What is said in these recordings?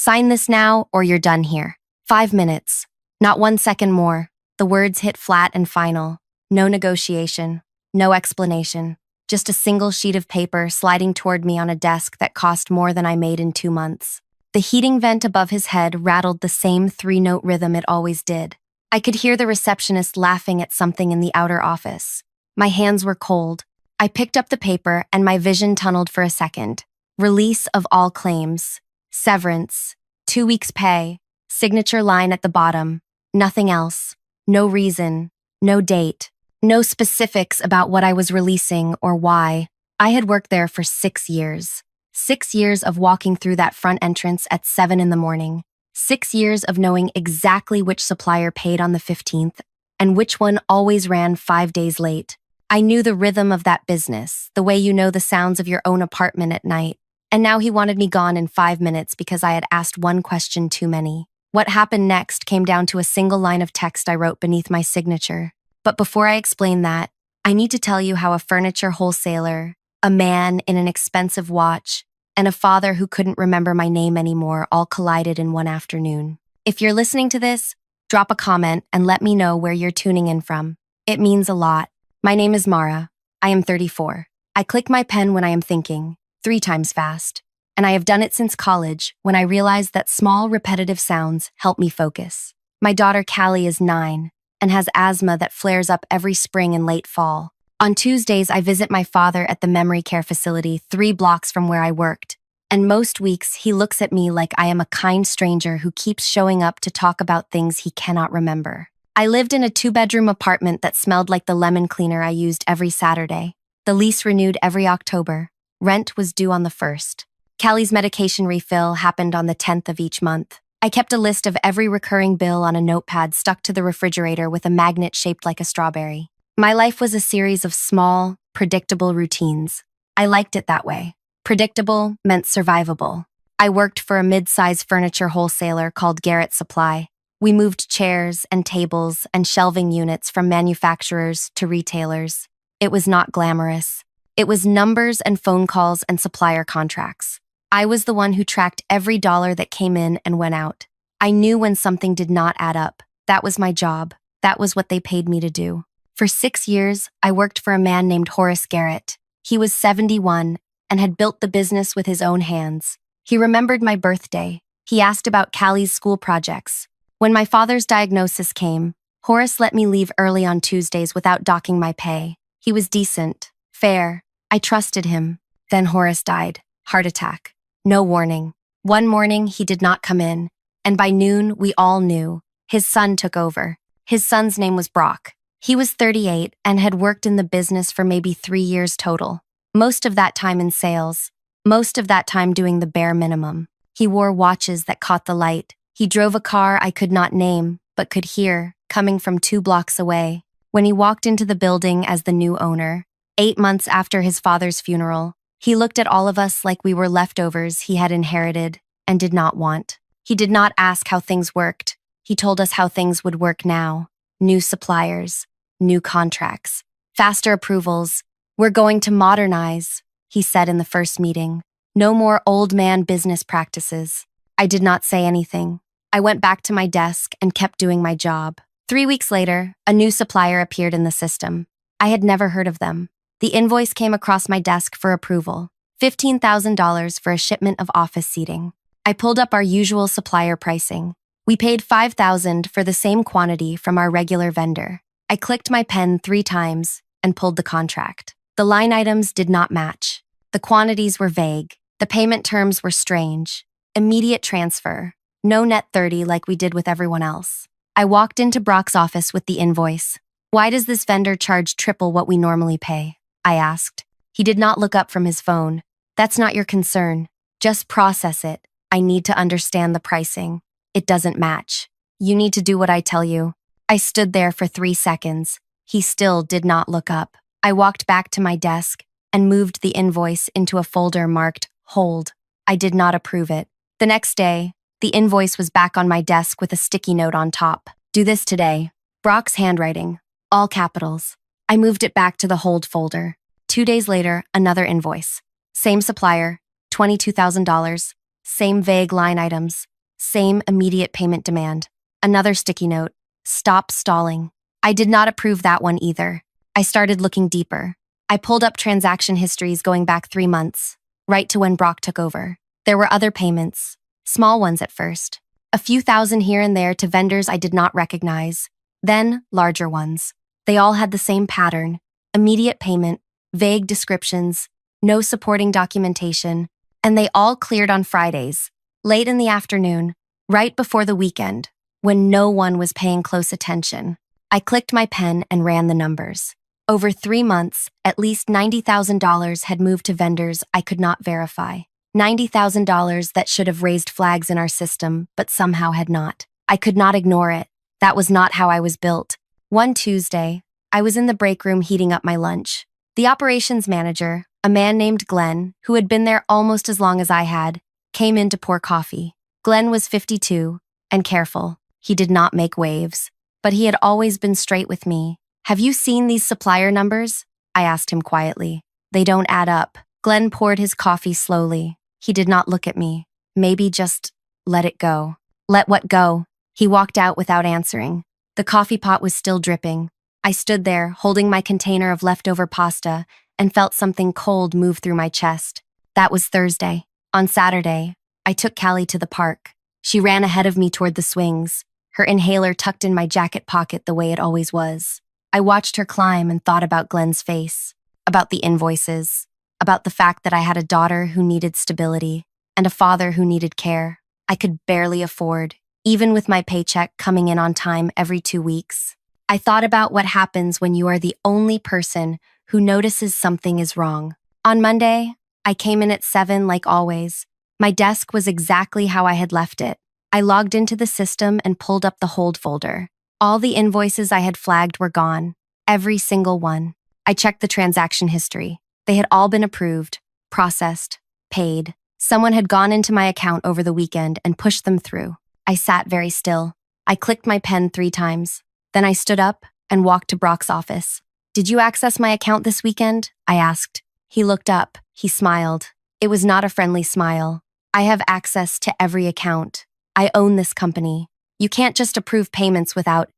Sign this now or you're done here. 5 minutes. Not 1 second more. The words hit flat and final. No negotiation. No explanation. Just a single sheet of paper sliding toward me on a desk that cost more than I made in 2 months. The heating vent above his head rattled the same three-note rhythm it always did. I could hear the receptionist laughing at something in the outer office. My hands were cold. I picked up the paper and my vision tunneled for a second. Release of all claims. Severance. 2 weeks' pay. Signature line at the bottom. Nothing else. No reason. No date. No specifics about what I was releasing or why. I had worked there for 6 years. 6 years of walking through that front entrance at 7 in the morning. 6 years of knowing exactly which supplier paid on the 15th and which one always ran 5 days late. I knew the rhythm of that business, the way you know the sounds of your own apartment at night. And now he wanted me gone in 5 minutes because I had asked one question too many. What happened next came down to a single line of text I wrote beneath my signature. But before I explain that, I need to tell you how a furniture wholesaler, a man in an expensive watch, and a father who couldn't remember my name anymore all collided in one afternoon. If you're listening to this, drop a comment and let me know where you're tuning in from. It means a lot. My name is Mara. I am 34. I click my pen when I am thinking, 3 times fast. And I have done it since college when I realized that small, repetitive sounds help me focus. My daughter Callie is 9 and has asthma that flares up every spring and late fall. On Tuesdays, I visit my father at the memory care facility 3 blocks from where I worked. And most weeks, he looks at me like I am a kind stranger who keeps showing up to talk about things he cannot remember. I lived in a 2-bedroom apartment that smelled like the lemon cleaner I used every Saturday. The lease renewed every October. Rent was due on the 1st. Callie's medication refill happened on the 10th of each month. I kept a list of every recurring bill on a notepad stuck to the refrigerator with a magnet shaped like a strawberry. My life was a series of small, predictable routines. I liked it that way. Predictable meant survivable. I worked for a mid-size furniture wholesaler called Garrett Supply. We moved chairs and tables and shelving units from manufacturers to retailers. It was not glamorous. It was numbers and phone calls and supplier contracts. I was the one who tracked every dollar that came in and went out. I knew when something did not add up. That was my job. That was what they paid me to do. For 6 years, I worked for a man named Horace Garrett. He was 71 and had built the business with his own hands. He remembered my birthday. He asked about Callie's school projects. When my father's diagnosis came, Horace let me leave early on Tuesdays without docking my pay. He was decent, fair. I trusted him. Then Horace died. Heart attack. No warning. One morning, he did not come in, and by noon, we all knew. His son took over. His son's name was Brock. He was 38 and had worked in the business for maybe 3 years total. Most of that time in sales. Most of that time doing the bare minimum. He wore watches that caught the light. He drove a car I could not name, but could hear, coming from 2 blocks away. When he walked into the building as the new owner, 8 months after his father's funeral, he looked at all of us like we were leftovers he had inherited and did not want. He did not ask how things worked. He told us how things would work now. New suppliers, new contracts, faster approvals. We're going to modernize, he said in the first meeting. No more old man business practices. I did not say anything. I went back to my desk and kept doing my job. 3 weeks later, a new supplier appeared in the system. I had never heard of them. The invoice came across my desk for approval. $15,000 for a shipment of office seating. I pulled up our usual supplier pricing. We paid $5,000 for the same quantity from our regular vendor. I clicked my pen 3 times and pulled the contract. The line items did not match. The quantities were vague. The payment terms were strange. Immediate transfer. No net 30 like we did with everyone else. I walked into Brock's office with the invoice. Why does this vendor charge triple what we normally pay? I asked. He did not look up from his phone. That's not your concern. Just process it. I need to understand the pricing. It doesn't match. You need to do what I tell you. I stood there for 3 seconds. He still did not look up. I walked back to my desk and moved the invoice into a folder marked Hold. I did not approve it. The next day, the invoice was back on my desk with a sticky note on top. Do this today. Brock's handwriting. All capitals. I moved it back to the hold folder. 2 days later, another invoice. Same supplier, $22,000. Same vague line items. Same immediate payment demand. Another sticky note. Stop stalling. I did not approve that one either. I started looking deeper. I pulled up transaction histories going back 3 months, right to when Brock took over. There were other payments, small ones at first. A few thousand here and there to vendors I did not recognize. Then, larger ones. They all had the same pattern. Immediate payment, vague descriptions, no supporting documentation, and they all cleared on Fridays, late in the afternoon, right before the weekend, when no one was paying close attention. I clicked my pen and ran the numbers. Over 3 months, at least $90,000 had moved to vendors I could not verify. $90,000 that should have raised flags in our system, but somehow had not. I could not ignore it. That was not how I was built. One Tuesday, I was in the break room heating up my lunch. The operations manager, a man named Glenn, who had been there almost as long as I had, came in to pour coffee. Glenn was 52 and careful. He did not make waves, but he had always been straight with me. Have you seen these supplier numbers? I asked him quietly. They don't add up. Glenn poured his coffee slowly. He did not look at me. Maybe just let it go. Let what go? He walked out without answering. The coffee pot was still dripping. I stood there, holding my container of leftover pasta, and felt something cold move through my chest. That was Thursday. On Saturday, I took Callie to the park. She ran ahead of me toward the swings, her inhaler tucked in my jacket pocket the way it always was. I watched her climb and thought about Glenn's face, about the invoices, about the fact that I had a daughter who needed stability and a father who needed care I could barely afford, even with my paycheck coming in on time every 2 weeks. I thought about what happens when you are the only person who notices something is wrong. On Monday, I came in at 7 like always. My desk was exactly how I had left it. I logged into the system and pulled up the hold folder. All the invoices I had flagged were gone. Every single one. I checked the transaction history. They had all been approved, processed, paid. Someone had gone into my account over the weekend and pushed them through. I sat very still. I clicked my pen 3 times. Then I stood up and walked to Brock's office. Did you access my account this weekend? I asked. He looked up. He smiled. It was not a friendly smile. I have access to every account. I own this company. You can't just approve payments without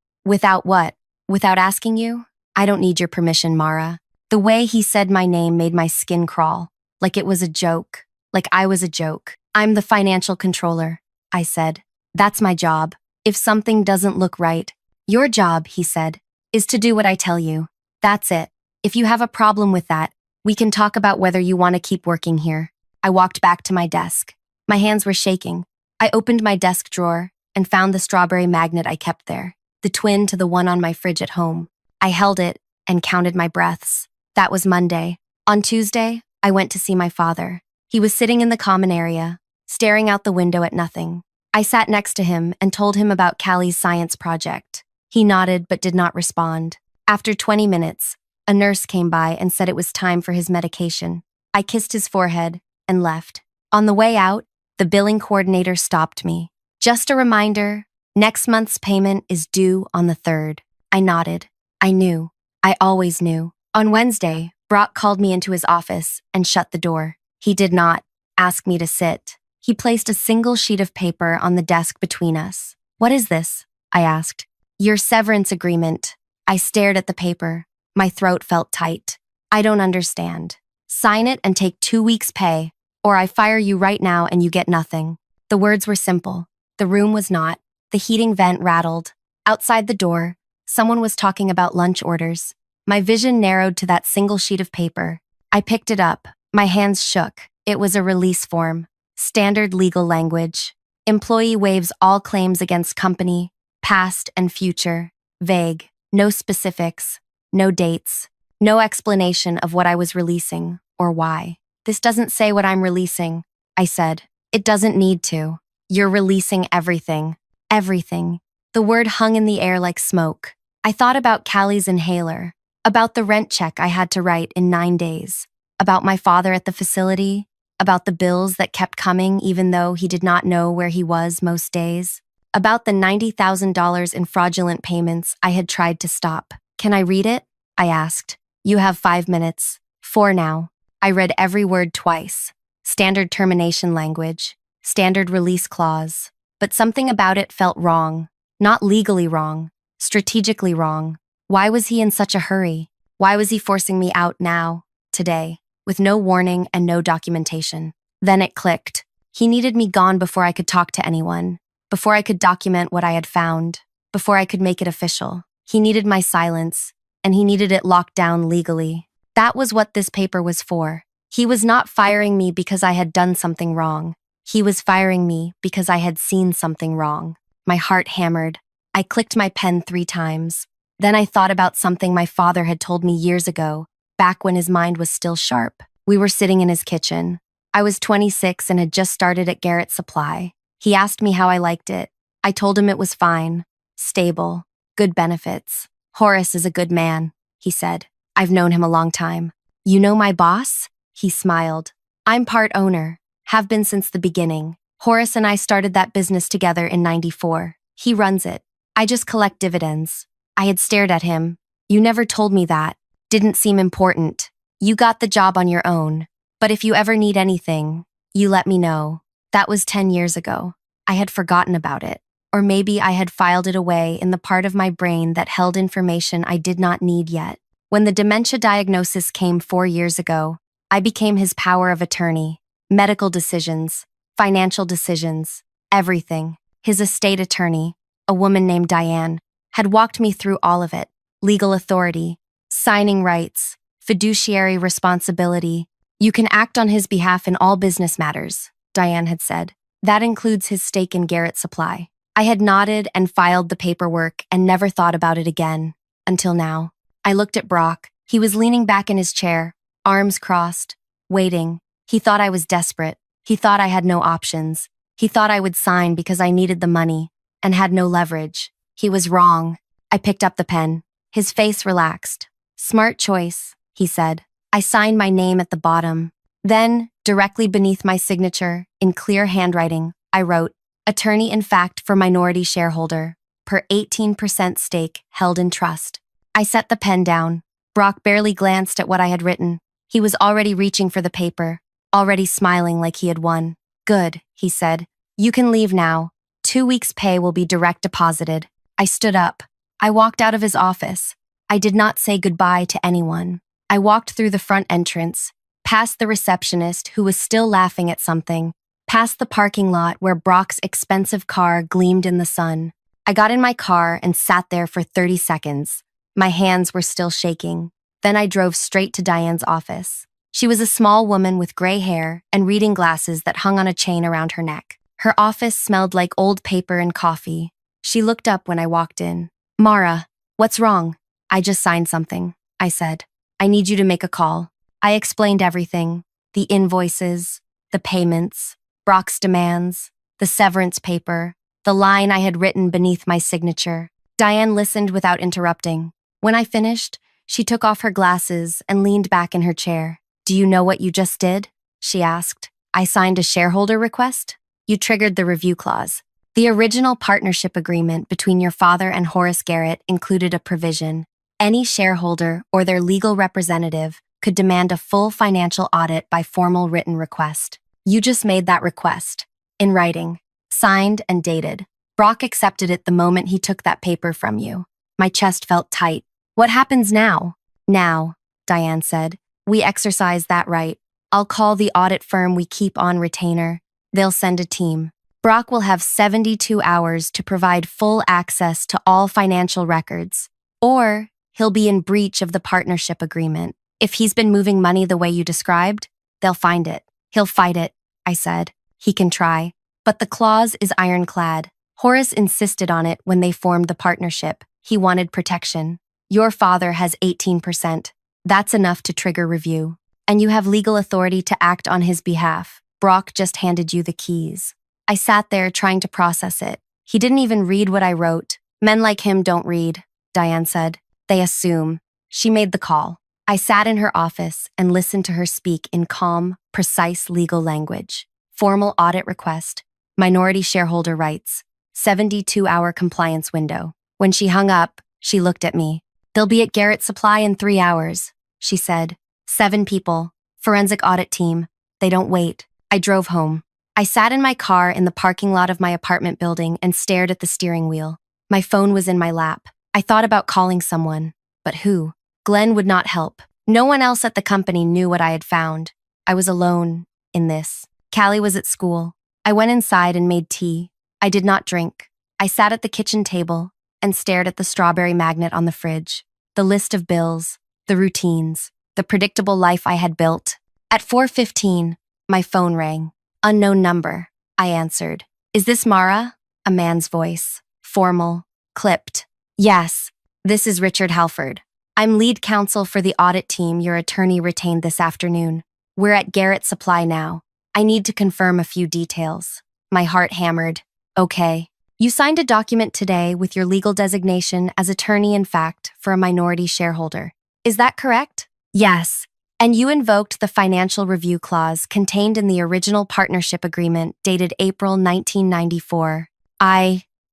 what? Without asking you? I don't need your permission, Mara. The way he said my name made my skin crawl, like it was a joke, like I was a joke. I'm the financial controller, I said. That's my job. If something doesn't look right, your job, he said, is to do what I tell you. That's it. If you have a problem with that, we can talk about whether you want to keep working here. I walked back to my desk. My hands were shaking. I opened my desk drawer and found the strawberry magnet I kept there, the twin to the one on my fridge at home. I held it and counted my breaths. That was Monday. On Tuesday, I went to see my father. He was sitting in the common area, staring out the window at nothing. I sat next to him and told him about Callie's science project. He nodded but did not respond. After 20 minutes, a nurse came by and said it was time for his medication. I kissed his forehead and left. On the way out, the billing coordinator stopped me. Just a reminder, next month's payment is due on the 3rd. I nodded. I knew. I always knew. On Wednesday, Brock called me into his office and shut the door. He did not ask me to sit. He placed a single sheet of paper on the desk between us. What is this? I asked. Your severance agreement. I stared at the paper. My throat felt tight. I don't understand. Sign it and take 2 weeks' pay, or I fire you right now and you get nothing. The words were simple. The room was not. The heating vent rattled. Outside the door, someone was talking about lunch orders. My vision narrowed to that single sheet of paper. I picked it up. My hands shook. It was a release form. Standard legal language. Employee waives all claims against company, past and future. Vague. No specifics. No dates. No explanation of what I was releasing or why. This doesn't say what I'm releasing, I said. It doesn't need to. You're releasing everything. Everything. The word hung in the air like smoke. I thought about Callie's inhaler, about the rent check I had to write in 9 days, about my father at the facility, about the bills that kept coming even though he did not know where he was most days, about the $90,000 in fraudulent payments I had tried to stop. Can I read it? I asked. You have 5 minutes. 4 now. I read every word twice. Standard termination language. Standard release clause. but something about it felt wrong. Not legally wrong, strategically wrong. Why was he in such a hurry? Why was he forcing me out now, today, with no warning and no documentation? Then it clicked. He needed me gone before I could talk to anyone, before I could document what I had found, before I could make it official. He needed my silence, and he needed it locked down legally. That was what this paper was for. He was not firing me because I had done something wrong. He was firing me because I had seen something wrong. My heart hammered. I clicked my pen 3 times. Then I thought about something my father had told me years ago, back when his mind was still sharp. We were sitting in his kitchen. I was 26 and had just started at Garrett Supply. He asked me how I liked it. I told him it was fine, stable, good benefits. Horace is a good man, he said. I've known him a long time. You know my boss? He smiled. I'm part owner, have been since the beginning. Horace and I started that business together in '94. He runs it. I just collect dividends. I had stared at him. You never told me that. Didn't seem important. You got the job on your own. But if you ever need anything, you let me know. That was 10 years ago. I had forgotten about it. Or maybe I had filed it away in the part of my brain that held information I did not need yet. When the dementia diagnosis came 4 years ago, I became his power of attorney. Medical decisions, financial decisions, everything. His estate attorney, a woman named Diane, had walked me through all of it. Legal authority, signing rights, fiduciary responsibility. You can act on his behalf in all business matters, Diane had said. That includes his stake in Garrett Supply. I had nodded and filed the paperwork and never thought about it again. Until now. I looked at Brock. He was leaning back in his chair, arms crossed, waiting. He thought I was desperate. He thought I had no options. He thought I would sign because I needed the money and had no leverage. He was wrong. I picked up the pen. His face relaxed. Smart choice, he said. I signed my name at the bottom. Then, directly beneath my signature, in clear handwriting, I wrote, Attorney in fact for minority shareholder, per 18% stake held in trust. I set the pen down. Brock barely glanced at what I had written. He was already reaching for the paper, already smiling like he had won. Good, he said. You can leave now. 2 weeks' pay will be direct deposited. I stood up. I walked out of his office. I did not say goodbye to anyone. I walked through the front entrance, past the receptionist who was still laughing at something, past the parking lot where Brock's expensive car gleamed in the sun. I got in my car and sat there for 30 seconds. My hands were still shaking. Then I drove straight to Diane's office. She was a small woman with gray hair and reading glasses that hung on a chain around her neck. Her office smelled like old paper and coffee. She looked up when I walked in. Mara, what's wrong? I just signed something, I said. I need you to make a call. I explained everything. The invoices, the payments, Brock's demands, the severance paper, the line I had written beneath my signature. Diane listened without interrupting. When I finished, she took off her glasses and leaned back in her chair. Do you know what you just did? She asked. I signed a shareholder request. You triggered the review clause. The original partnership agreement between your father and Horace Garrett included a provision. Any shareholder or their legal representative could demand a full financial audit by formal written request. You just made that request. In writing. Signed and dated. Brock accepted it the moment he took that paper from you. My chest felt tight. What happens now? Now, Diane said. We exercise that right. I'll call the audit firm we keep on retainer. They'll send a team. Brock will have 72 hours to provide full access to all financial records. Or he'll be in breach of the partnership agreement. If he's been moving money the way you described, they'll find it. He'll fight it, I said. He can try. But the clause is ironclad. Horace insisted on it when they formed the partnership. He wanted protection. Your father has 18%. That's enough to trigger review. And you have legal authority to act on his behalf. Brock just handed you the keys. I sat there trying to process it. He didn't even read what I wrote. Men like him don't read, Diane said. They assume. She made the call. I sat in her office and listened to her speak in calm, precise legal language. Formal audit request. Minority shareholder rights. 72-hour compliance window. When she hung up, she looked at me. They'll be at Garrett Supply in 3 hours, she said. 7 people. Forensic audit team. They don't wait. I drove home. I sat in my car in the parking lot of my apartment building and stared at the steering wheel. My phone was in my lap. I thought about calling someone. But who? Glenn would not help. No one else at the company knew what I had found. I was alone in this. Callie was at school. I went inside and made tea. I did not drink. I sat at the kitchen table and stared at the strawberry magnet on the fridge, the list of bills, the routines, the predictable life I had built. At 4:15, my phone rang. Unknown number. I answered. Is this Mara? A man's voice. Formal. Clipped. Yes. This is Richard Halford. I'm lead counsel for the audit team your attorney retained this afternoon. We're at Garrett Supply now. I need to confirm a few details. My heart hammered. Okay. You signed a document today with your legal designation as attorney in fact for a minority shareholder. Is that correct? Yes. And you invoked the financial review clause contained in the original partnership agreement dated April 1994.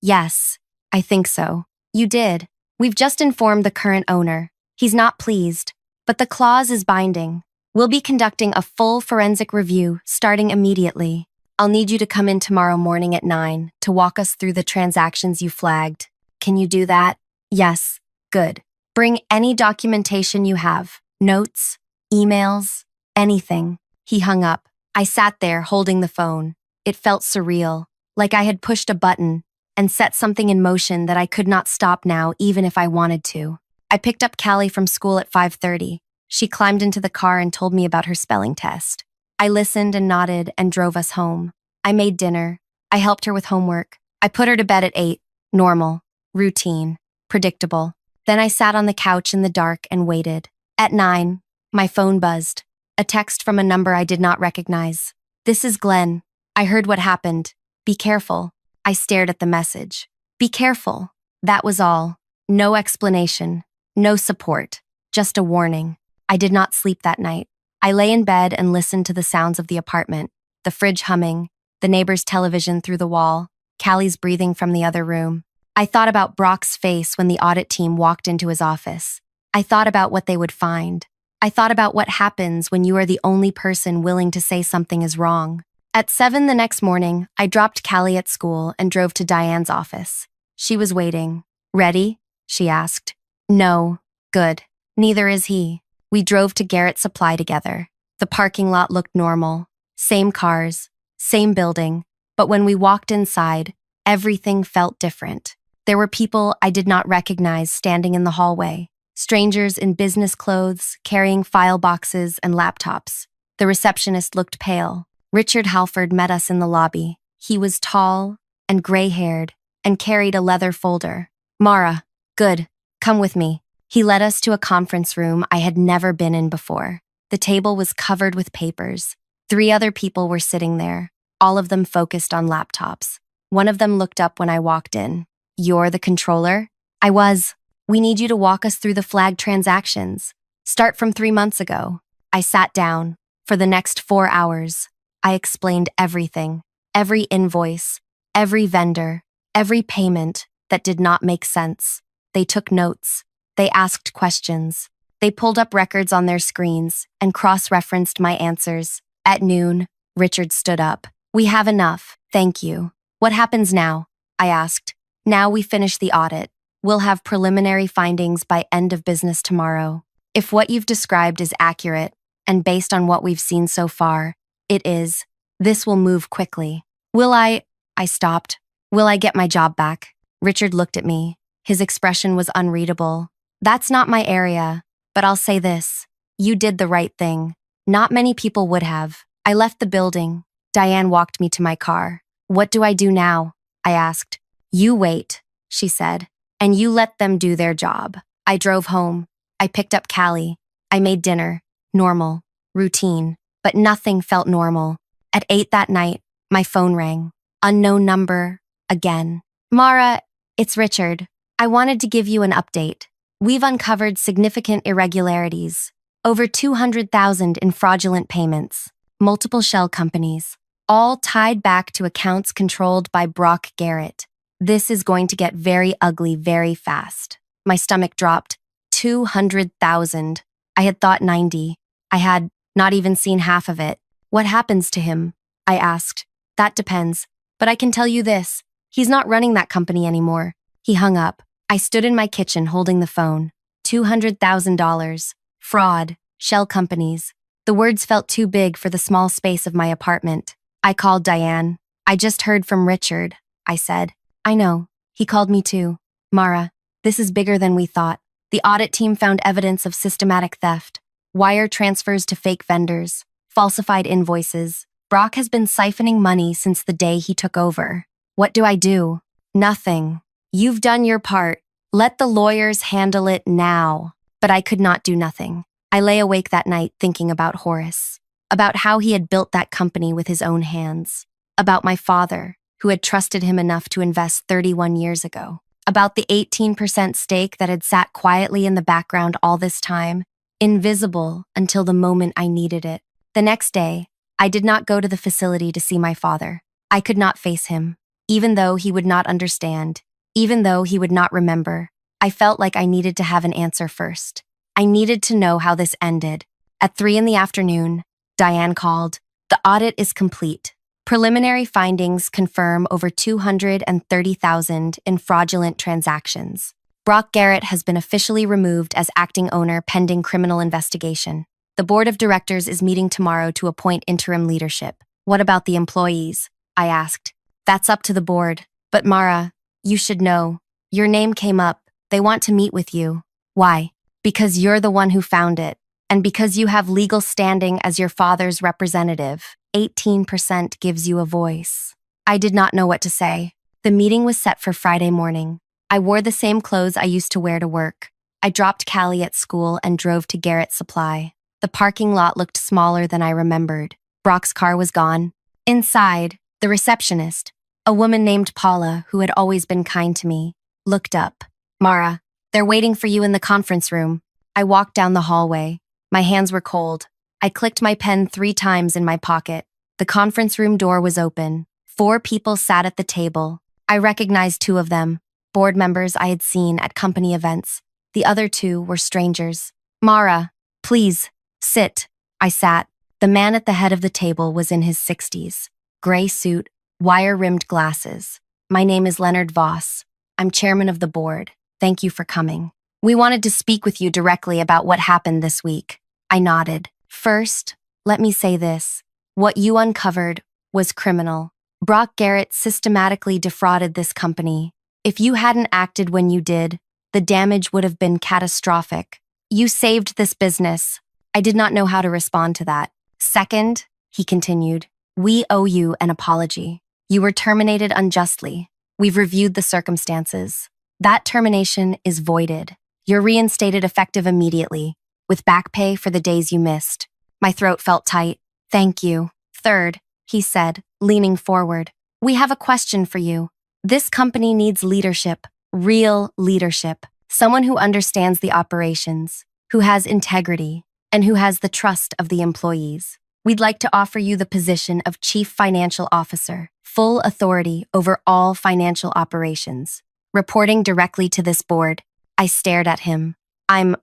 Yes, I think so. You did. We've just informed the current owner. He's not pleased, but the clause is binding. We'll be conducting a full forensic review starting immediately. I'll need you to come in tomorrow morning at 9 to walk us through the transactions you flagged. Can you do that? Yes. Good. Bring any documentation you have. Notes, emails, anything. He hung up. I sat there holding the phone. It felt surreal, like I had pushed a button and set something in motion that I could not stop now even if I wanted to. I picked up Callie from school at 5:30. She climbed into the car and told me about her spelling test. I listened and nodded and drove us home. I made dinner. I helped her with homework. I put her to bed at 8. Normal, routine, predictable. Then I sat on the couch in the dark and waited. At 9, my phone buzzed. A text from a number I did not recognize. This is Glenn. I heard what happened. Be careful. I stared at the message. Be careful. That was all. No explanation. No support. Just a warning. I did not sleep that night. I lay in bed and listened to the sounds of the apartment, the fridge humming, the neighbor's television through the wall, Callie's breathing from the other room. I thought about Brock's face when the audit team walked into his office. I thought about what they would find. I thought about what happens when you are the only person willing to say something is wrong. At 7 the next morning, I dropped Callie at school and drove to Diane's office. She was waiting. Ready? She asked. No. Good. Neither is he. We drove to Garrett Supply together. The parking lot looked normal. Same cars, same building. But when we walked inside, everything felt different. There were people I did not recognize standing in the hallway. Strangers in business clothes, carrying file boxes and laptops. The receptionist looked pale. Richard Halford met us in the lobby. He was tall and gray-haired and carried a leather folder. Mara, good, come with me. He led us to a conference room I had never been in before. The table was covered with papers. 3 other people were sitting there, all of them focused on laptops. One of them looked up when I walked in. You're the controller? I was. We need you to walk us through the flagged transactions. Start from 3 months ago. I sat down. For the next 4 hours, I explained everything, every invoice, every vendor, every payment that did not make sense. They took notes. They asked questions. They pulled up records on their screens and cross-referenced my answers. At noon, Richard stood up. We have enough, thank you. What happens now? I asked. Now we finish the audit. We'll have preliminary findings by end of business tomorrow. If what you've described is accurate, and based on what we've seen so far, it is. This will move quickly. I stopped. Will I get my job back? Richard looked at me. His expression was unreadable. That's not my area, but I'll say this. You did the right thing. Not many people would have. I left the building. Diane walked me to my car. What do I do now? I asked. You wait, she said, and you let them do their job. I drove home. I picked up Callie. I made dinner. Normal. Routine. But nothing felt normal. At 8 that night, my phone rang. Unknown number. Again. Mara, it's Richard. I wanted to give you an update. We've uncovered significant irregularities. Over 200,000 in fraudulent payments. Multiple shell companies. All tied back to accounts controlled by Brock Garrett. This is going to get very ugly very fast. My stomach dropped. 200,000. I had thought 90. I had not even seen half of it. What happens to him? I asked. That depends. But I can tell you this. He's not running that company anymore. He hung up. I stood in my kitchen holding the phone. $200,000. Fraud. Shell companies. The words felt too big for the small space of my apartment. I called Diane. I just heard from Richard, I said. I know. He called me too. Mara, this is bigger than we thought. The audit team found evidence of systematic theft, wire transfers to fake vendors, falsified invoices. Brock has been siphoning money since the day he took over. What do I do? Nothing. You've done your part. Let the lawyers handle it now. But I could not do nothing. I lay awake that night thinking about Horace, about how he had built that company with his own hands, about my father, who had trusted him enough to invest 31 years ago, about the 18% stake that had sat quietly in the background all this time, invisible until the moment I needed it. The next day, I did not go to the facility to see my father. I could not face him, even though he would not understand, even though he would not remember. I felt like I needed to have an answer first. I needed to know how this ended. At 3 p.m, Diane called. The audit is complete. Preliminary findings confirm over $230,000 in fraudulent transactions. Brock Garrett has been officially removed as acting owner pending criminal investigation. The board of directors is meeting tomorrow to appoint interim leadership. What about the employees? I asked. That's up to the board. But Mara, you should know. Your name came up. They want to meet with you. Why? Because you're the one who found it. And because you have legal standing as your father's representative. 18% gives you a voice. I did not know what to say. The meeting was set for Friday morning. I wore the same clothes I used to wear to work. I dropped Callie at school and drove to Garrett Supply. The parking lot looked smaller than I remembered. Brock's car was gone. Inside, the receptionist, a woman named Paula, who had always been kind to me, looked up. Mara, they're waiting for you in the conference room. I walked down the hallway. My hands were cold. I clicked my pen 3 times in my pocket. The conference room door was open. 4 people sat at the table. I recognized 2 of them, board members I had seen at company events. The other 2 were strangers. Mara, please, sit. I sat. The man at the head of the table was in his 60s. Gray suit, wire-rimmed glasses. My name is Leonard Voss. I'm chairman of the board. Thank you for coming. We wanted to speak with you directly about what happened this week. I nodded. First, let me say this. What you uncovered was criminal. Brock Garrett systematically defrauded this company. If you hadn't acted when you did, the damage would have been catastrophic. You saved this business. I did not know how to respond to that. Second, he continued, we owe you an apology. You were terminated unjustly. We've reviewed the circumstances. That termination is voided. You're reinstated effective immediately, with back pay for the days you missed. My throat felt tight. Thank you. Third, he said, leaning forward, we have a question for you. This company needs leadership, real leadership, someone who understands the operations, who has integrity, and who has the trust of the employees. We'd like to offer you the position of Chief Financial Officer, full authority over all financial operations. Reporting directly to this board. I stared at him. I'm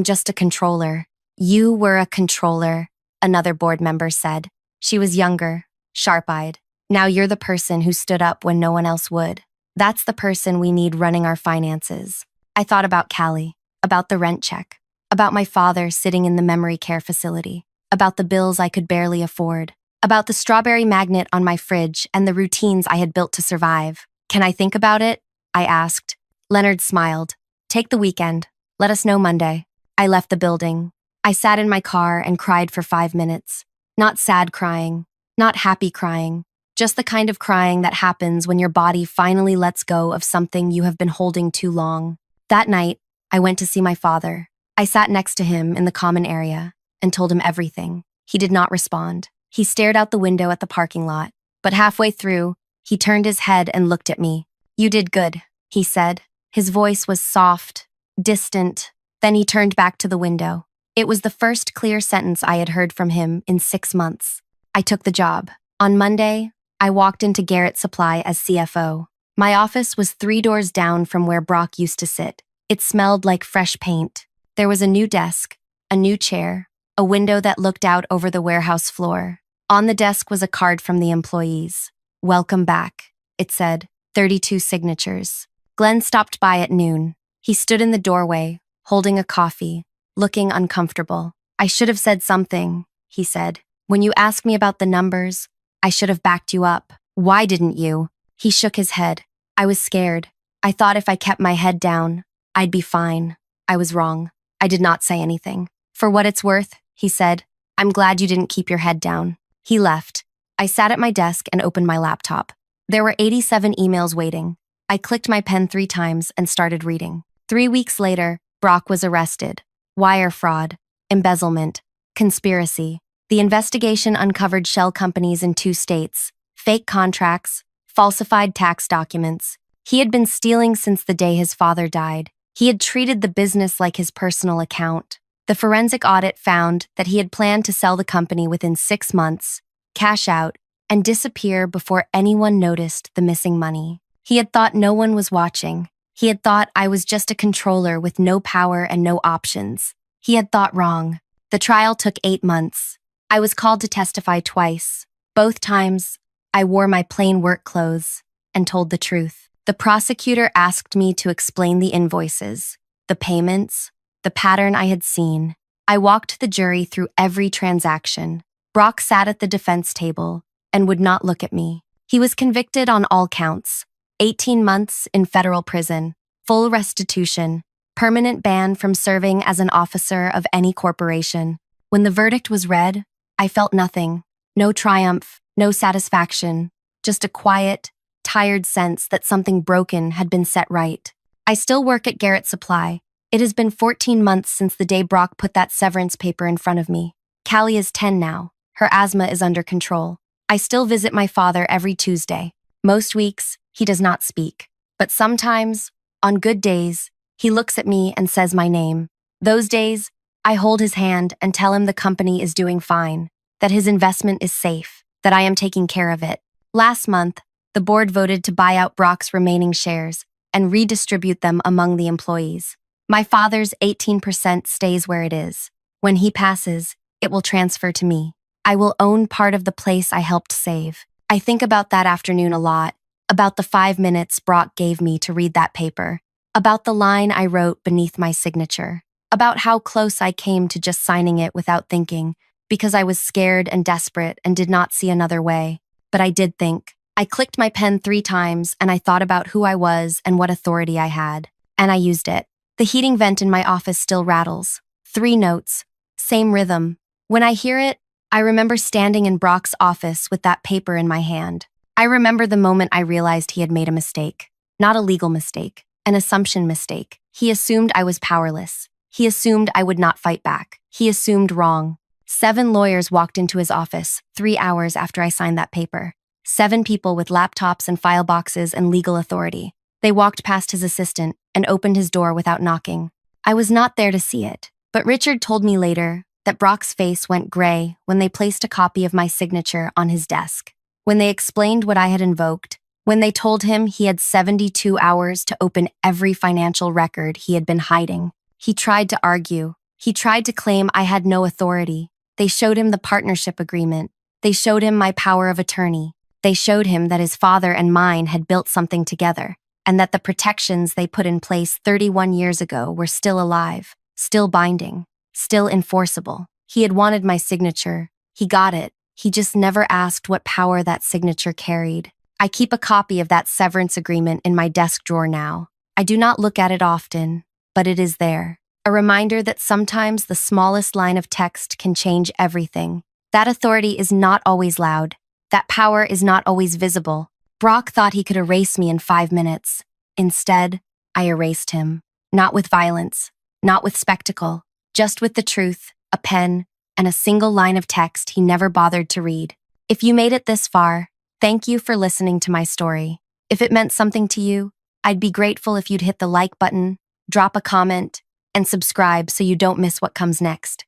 just a controller. You were a controller, another board member said. She was younger, sharp-eyed. Now you're the person who stood up when no one else would. That's the person we need running our finances. I thought about Callie, about the rent check, about my father sitting in the memory care facility, about the bills I could barely afford, about the strawberry magnet on my fridge and the routines I had built to survive. Can I think about it? I asked. Leonard smiled. Take the weekend. Let us know Monday. I left the building. I sat in my car and cried for 5 minutes. Not sad crying, not happy crying, just the kind of crying that happens when your body finally lets go of something you have been holding too long. That night, I went to see my father. I sat next to him in the common area and told him everything. He did not respond. He stared out the window at the parking lot, but halfway through, he turned his head and looked at me. You did good, he said. His voice was soft, distant. Then he turned back to the window. It was the first clear sentence I had heard from him in 6 months. I took the job. On Monday, I walked into Garrett Supply as CFO. My office was 3 doors down from where Brock used to sit. It smelled like fresh paint. There was a new desk, a new chair, a window that looked out over the warehouse floor. On the desk was a card from the employees. Welcome back, it said. 32 signatures. Glenn stopped by at noon. He stood in the doorway, holding a coffee, looking uncomfortable. I should have said something, he said. When you asked me about the numbers, I should have backed you up. Why didn't you? He shook his head. I was scared. I thought if I kept my head down, I'd be fine. I was wrong. I did not say anything. For what it's worth, he said, I'm glad you didn't keep your head down. He left. I sat at my desk and opened my laptop. There were 87 emails waiting. I clicked my pen 3 times and started reading. 3 weeks later, Brock was arrested. Wire fraud, embezzlement, conspiracy. The investigation uncovered shell companies in 2 states, fake contracts, falsified tax documents. He had been stealing since the day his father died. He had treated the business like his personal account. The forensic audit found that he had planned to sell the company within 6 months, cash out, and disappear before anyone noticed the missing money. He had thought no one was watching. He had thought I was just a controller with no power and no options. He had thought wrong. The trial took 8 months. I was called to testify twice. Both times, I wore my plain work clothes and told the truth. The prosecutor asked me to explain the invoices, the payments, the pattern I had seen. I walked the jury through every transaction. Brock sat at the defense table and would not look at me. He was convicted on all counts: 18 months in federal prison, full restitution, permanent ban from serving as an officer of any corporation. When the verdict was read, I felt nothing. No triumph, no satisfaction, just a quiet, tired sense that something broken had been set right. I still work at Garrett Supply. It has been 14 months since the day Brock put that severance paper in front of me. Callie is 10 now. Her asthma is under control. I still visit my father every Tuesday. Most weeks, he does not speak. But sometimes, on good days, he looks at me and says my name. Those days, I hold his hand and tell him the company is doing fine, that his investment is safe, that I am taking care of it. Last month, the board voted to buy out Brock's remaining shares and redistribute them among the employees. My father's 18% stays where it is. When he passes, it will transfer to me. I will own part of the place I helped save. I think about that afternoon a lot, about the 5 minutes Brock gave me to read that paper, about the line I wrote beneath my signature, about how close I came to just signing it without thinking, because I was scared and desperate and did not see another way. But I did think. I clicked my pen 3 times and I thought about who I was and what authority I had. And I used it. The heating vent in my office still rattles. 3 notes. Same rhythm. When I hear it, I remember standing in Brock's office with that paper in my hand. I remember the moment I realized he had made a mistake. Not a legal mistake, an assumption mistake. He assumed I was powerless. He assumed I would not fight back. He assumed wrong. 7 lawyers walked into his office 3 hours after I signed that paper. 7 people with laptops and file boxes and legal authority. They walked past his assistant and opened his door without knocking. I was not there to see it, but Richard told me later that Brock's face went gray when they placed a copy of my signature on his desk. When they explained what I had invoked, when they told him he had 72 hours to open every financial record he had been hiding. He tried to argue. He tried to claim I had no authority. They showed him the partnership agreement. They showed him my power of attorney. They showed him that his father and mine had built something together, and that the protections they put in place 31 years ago were still alive, still binding, still enforceable. He had wanted my signature. He got it. He just never asked what power that signature carried. I keep a copy of that severance agreement in my desk drawer now. I do not look at it often, but it is there. A reminder that sometimes the smallest line of text can change everything. That authority is not always loud. That power is not always visible. Brock thought he could erase me in 5 minutes. Instead, I erased him. Not with violence, not with spectacle, just with the truth, a pen, and a single line of text he never bothered to read. If you made it this far, thank you for listening to my story. If it meant something to you, I'd be grateful if you'd hit the like button, drop a comment, and subscribe so you don't miss what comes next.